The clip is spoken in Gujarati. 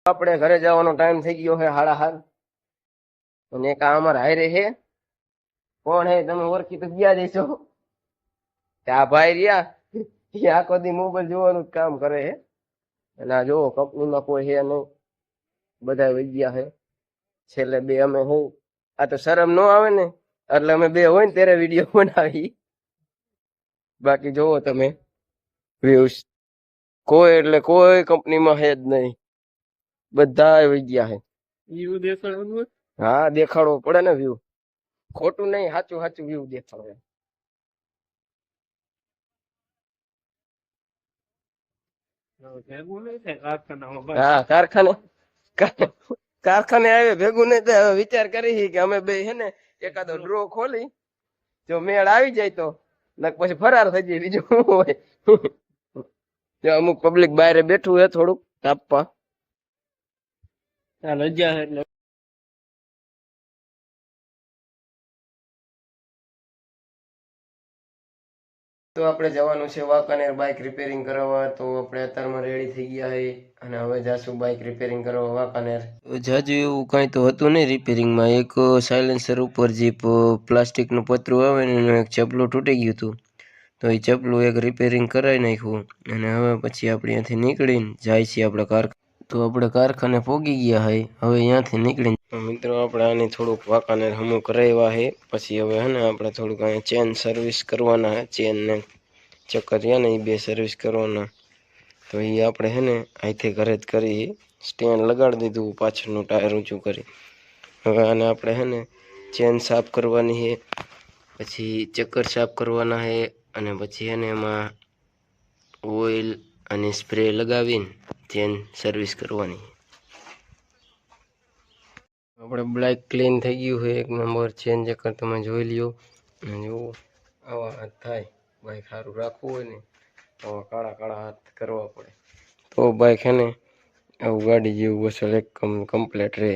આપણે ઘરે જવાનો ટાઈમ થઈ ગયો છે 7:30 અને એક આ અમારા હારે છે કોણ હે તમે ઓળખી તો ગયા જઈશો આ ભાઈ રહ્યા એ આખો દી મોબાઈલ જોવાનું જ કામ કરે છે અને આ જો કંપનીમાં કોઈ છે નહીં બધા વઈ ગયા છે છેલ્લે બે અમે હોય આ તો શરમ ન આવે ને એટલે અમે બે હોય ને ત્યારે વિડીયો બનાવી બાકી જોવો તમે વ્યૂઝ કોઈ એટલે કોઈ કંપનીમાં છે જ નહીં બધા વઈ ગયા છે વ્યૂ દેખાડવાનું હા દેખાડવો પડે ને વ્યૂ ખોટું નહીં સાચું સાચું વ્યૂ દેખાડે હા કારખાને આવે ભેગું નહીં થાય હવે વિચાર કરી કે અમે બે છે ને એકાદો ડ્રો ખોલી જો મેળ આવી જાય તો પછી ફરાર થઈ જાય બીજું શું હોય જો અમુક પબ્લિક બહાર બેઠું હે થોડુંક તાપવા લજ્જા એટલે તો આપણે જવાનું છે વાંકાનેર બાઇક રિપેરિંગ કરાવવા તો આપણે અત્યારમાં રેડી થઈ ગયા છે અને હવે જાશું બાઇક રિપેરિંગ કરવા વાંકાનેર જાજુ એવું કાંઈ તો હતું નહીં રિપેરિંગમાં એક સાયલેન્સર ઉપર જે પ્લાસ્ટિકનું પતરું આવે ને એનું એક ચપલું તૂટી ગયું હતું તો એ ચપલું એક રિપેરિંગ કરાવી નાખ્યું અને હવે પછી આપણે અહીંયાથી નીકળીને જાય છીએ આપણે તો આપણે કારખાને પહોંચી ગયા છે હવે અહીંયાથી નીકળીને મિત્રો આપણે આની થોડુંક વાંકાનેર હમું કરાવ્યા છે પછી હવે હે ને આપણે થોડુંક અહીંયા ચેન સર્વિસ કરવાના છે ચેન ને ચક્કરિયા ને એ બે સર્વિસ કરવાના તો એ આપણે હે ને અહીંથી ઘરે જ કરી સ્ટેન્ડ લગાડી દીધું પાછળનું ટાયર ઊંચું કરી હવે આને આપણે હે ને ચેન સાફ કરવાની છે પછી ચક્કર સાફ કરવાના છે અને પછી એને એમાં ઓઇલ અને સ્પ્રે લગાવીને ચેન સર્વિસ કરવાની આપણે બ્લેક ક્લીન થઈ ગયું છે એક નંબર ચેન ચક્કર તમે જોઈ લ્યો અને જો આવા હાથ થાય બાઇક સારું રાખવું હોય ને આવા કાળા કાળા હાથ કરવા પડે તો બાઇક હે ને આવું ગાડી જેવું અસલ એક કમ્પ્લેટ રહે